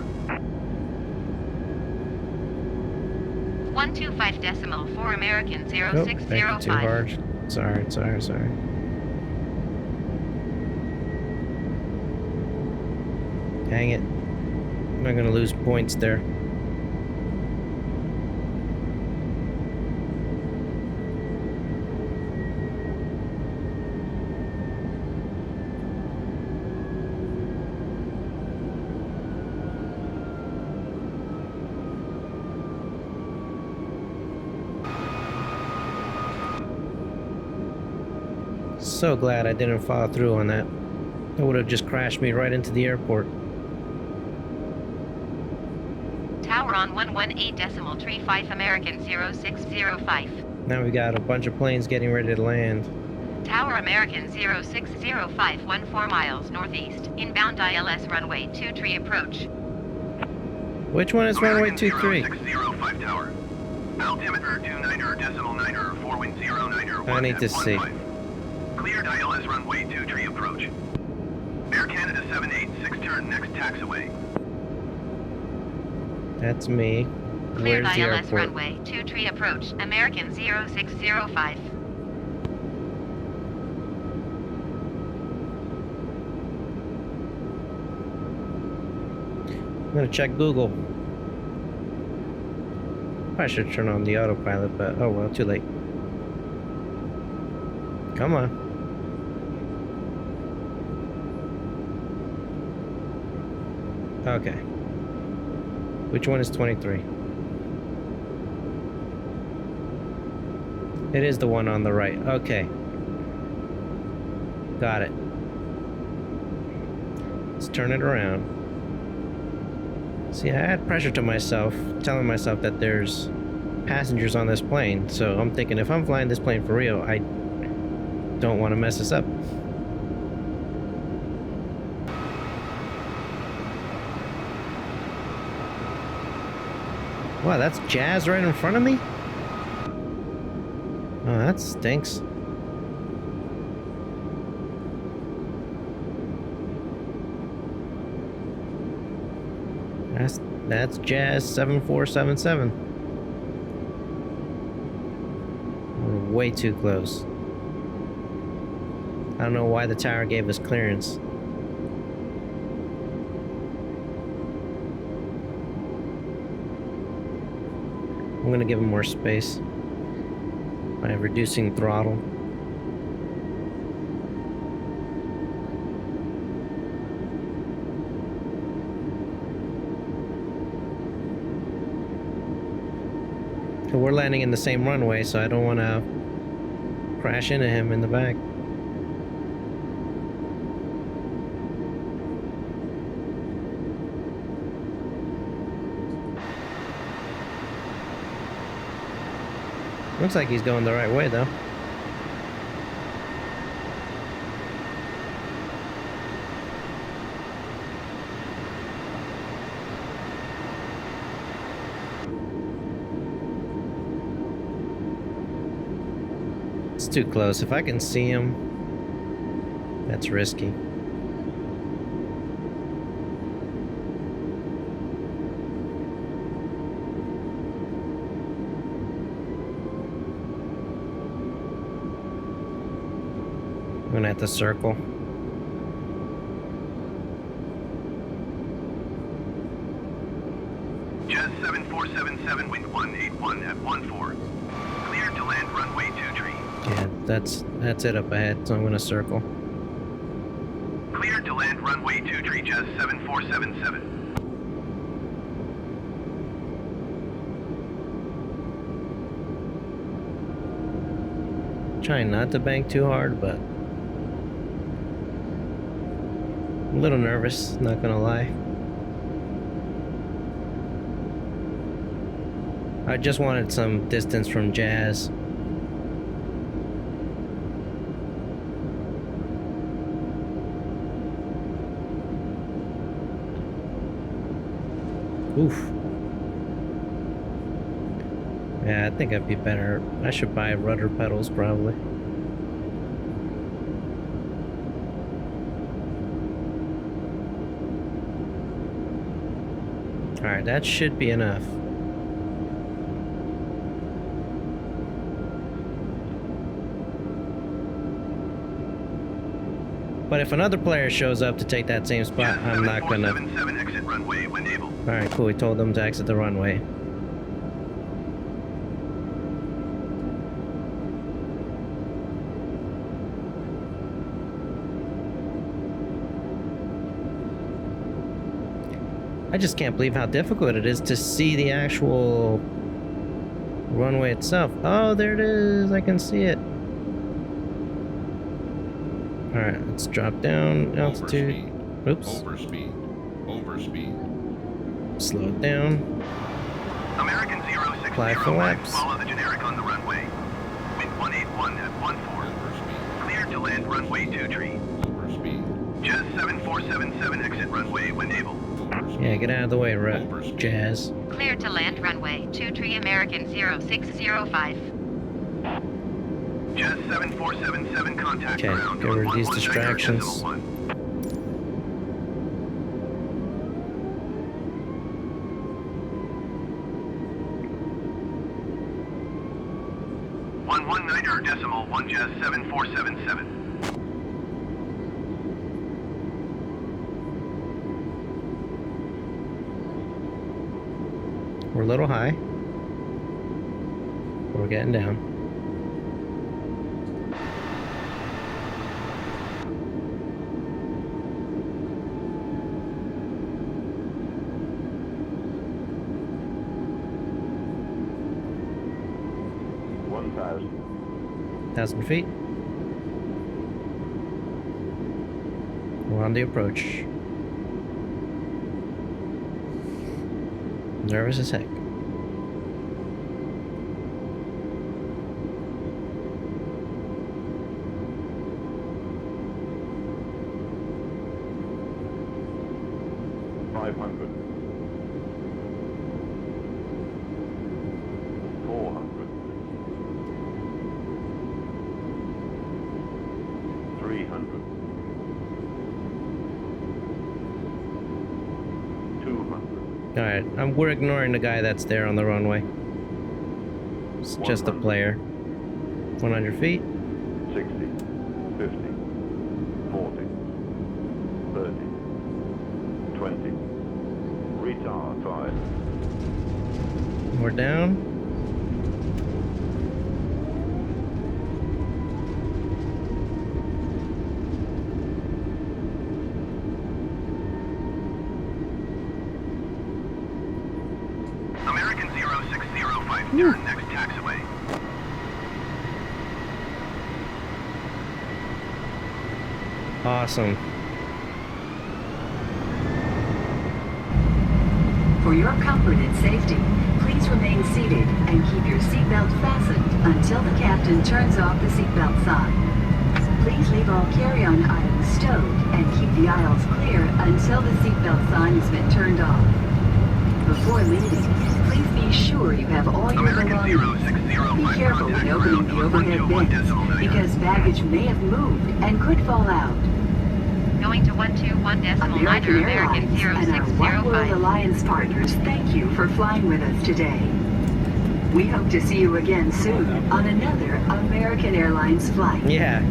125.4 American Oh, thank you, 0605. too hard. Sorry. Dang it. I'm not gonna lose points there. So glad I didn't follow through on that. It would have just crashed me right into the airport. Tower on 118.35 American 0605. Now we got a bunch of planes getting ready to land. Tower American 0605, 14 miles northeast. Inbound ILS runway 23 approach. Which one is runway 23? 0605 Tower. Altimeter 29.9 4 09 I need to see. Cleared ILS runway 23 approach. Air Canada 786 turn next taxiway. That's me. Cleared Where's the ILS airport? runway 23 approach. American 0605. I'm gonna check Google. I should turn on the autopilot, but oh well, too late. Come on. Okay. Which one is 23? It is the one on the right. Okay. Got it. Let's turn it around. See, I had pressure to myself, telling myself that there's passengers on this plane, so I'm thinking if I'm flying this plane for real, I don't want to mess this up. Wow, that's Jazz right in front of me? Oh, that stinks. That's Jazz 7477. We're way too close. I don't know why the tower gave us clearance. I'm gonna give him more space by reducing throttle. We're landing in the same runway, so I don't want to crash into him in the back. Looks like he's going the right way, though. It's too close. If I can see him, that's risky. I'm gonna have to circle. Jazz 7477, wind 181 at 14. Cleared to land runway 23. Yeah, that's it up ahead, so I'm gonna circle. Cleared to land runway 23, Jazz 7477. Trying not to bank too hard, but I'm a little nervous, not gonna lie. I just wanted some distance from Jazz. Oof. Yeah, I think I'd be better. I should buy rudder pedals probably. Alright, that should be enough. But if another player shows up to take that same spot, I'm not gonna... 7477, exit runway when able. Alright, cool. We told them to exit the runway. I just can't believe how difficult it is to see the actual runway itself. Oh, there it is. I can see it. Alright, let's drop down altitude. Oops. Overspeed. Overspeed. Slow it down. American 060 Apply for laps. follow the generic on the runway. Wind 181 at 14. Overspeed. Cleared to land runway 23. Overspeed. Jazz 7477, exit runway when able. Yeah, get out of the way, Jazz. Cleared to land runway 23 American 0605. Jazz 7477, contact Okay, ground. get rid of these 119.1. distractions. 119.1 Jazz 7477. We're a little high. We're getting down. Thousand feet. We're on the approach. Nervous as heck. Alright, we're ignoring the guy that's there on the runway. It's just a player. 100 feet. 60, 50, 40, 30, 20. Retard 5. We're down. American 0605, turn next taxiway. Awesome. For your comfort and safety, please remain seated and keep your seatbelt fastened until the captain turns off the seatbelt sign. Please leave all carry-on items stowed and keep the aisles clear until the seatbelt sign has been turned off. Before leaving, please be sure you have all your American belongings. 060 be careful when opening the overhead bins, because baggage may have moved and could fall out. Going to 121.9 American American Airlines and our One World 0605. Alliance partners thank you for flying with us today. We hope to see you again soon on another American Airlines flight. Yeah.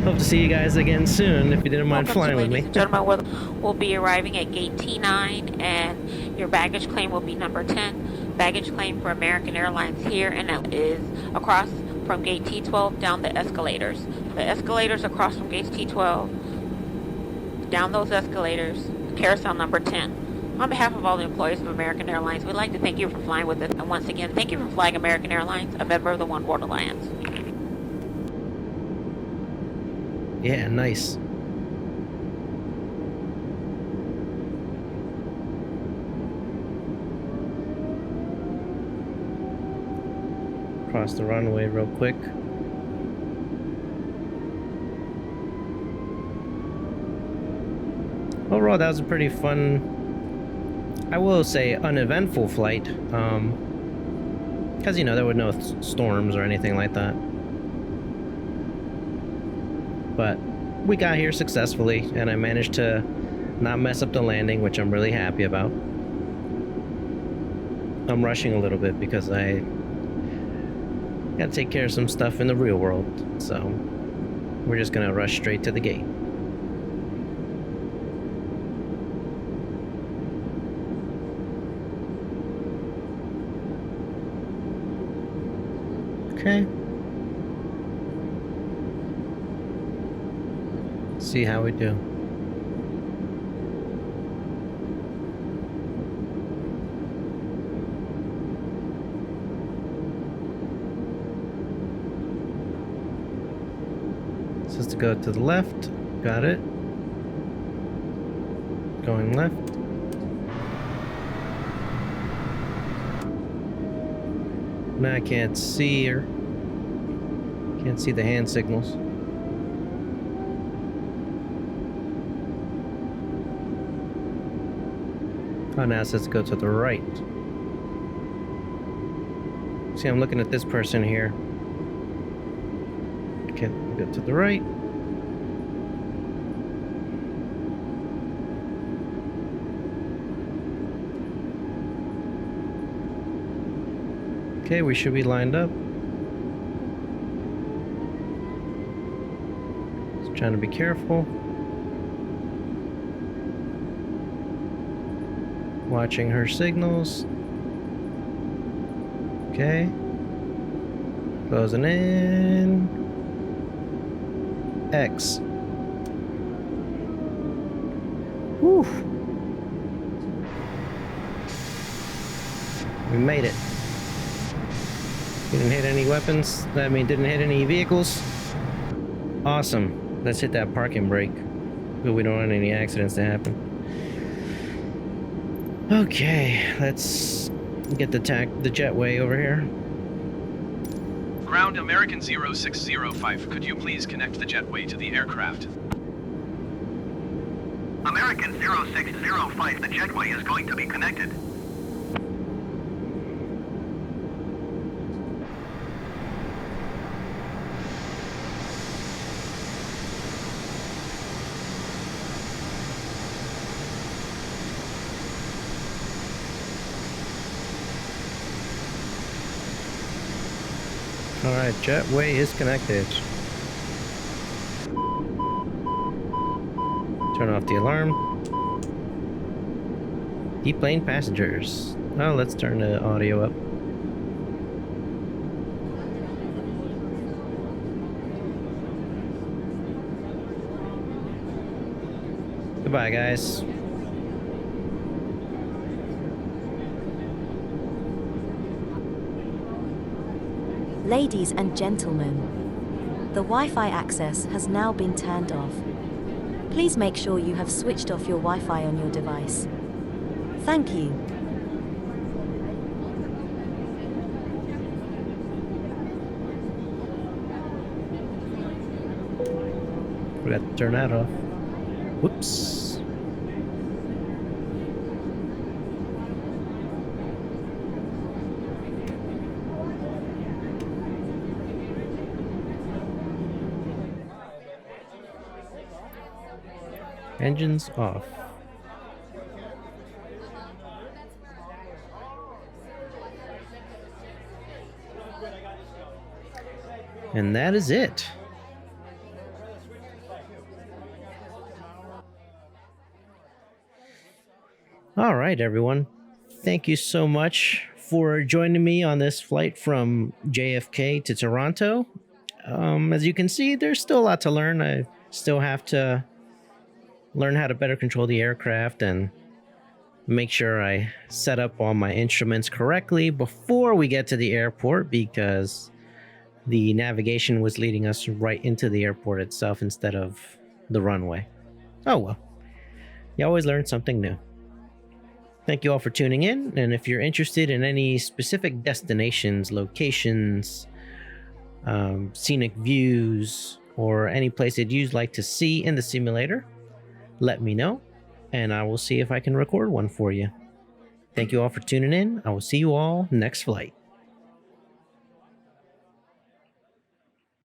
Hope to see you guys again soon if you didn't mind flying with me. Ladies and gentlemen, we'll be arriving at gate T9, and your baggage claim will be number 10. Baggage claim for American Airlines here, and it is across from gate T12 down the escalators. The escalators across from gate T12, down those escalators, carousel number 10. On behalf of all the employees of American Airlines, we'd like to thank you for flying with us. And once again, thank you for flying American Airlines, a member of the One World Alliance. Yeah, nice. Cross the runway real quick. Overall, that was a pretty fun, I will say, uneventful flight. Because, you know, there were no storms or anything like that. But we got here successfully, and I managed to not mess up the landing, which I'm really happy about. I'm rushing a little bit because I gotta take care of some stuff in the real world, so we're just gonna rush straight to the gate. Okay. See how we do. Says to go to the left. Got it. Going left. Now I can't see her. Can't see the hand signals. Oh, now it says to go to the right. See, I'm looking at this person here. Okay, go to the right. Okay, we should be lined up. Just trying to be careful. Watching her signals. Okay. Closing in. X. Whew. We made it. Didn't hit any weapons. I mean, didn't hit any vehicles. Awesome. Let's hit that parking brake. But we don't want any accidents to happen. Okay, let's get the jetway over here. Ground American 0605, could you please connect the jetway to the aircraft? American 0605, the jetway is going to be connected. Alright, jetway is connected. Turn off the alarm. Deplane passengers. Oh, let's turn the audio up. Goodbye, guys. Ladies and gentlemen, the Wi-Fi access has now been turned off. Please make sure you have switched off your Wi-Fi on your device. Thank you. We have to turn that off. Whoops. Engines off. And that is it. All right, everyone. Thank you so much for joining me on this flight from JFK to Toronto. As you can see, there's still a lot to learn. I still have to learn how to better control the aircraft and make sure I set up all my instruments correctly before we get to the airport, because the navigation was leading us right into the airport itself instead of the runway. Oh well. You always learn something new. Thank you all for tuning in, and if you're interested in any specific destinations, locations, scenic views, or any place that you'd like to see in the simulator, let me know, and I will see if I can record one for you. Thank you all for tuning in. I will see you all next flight.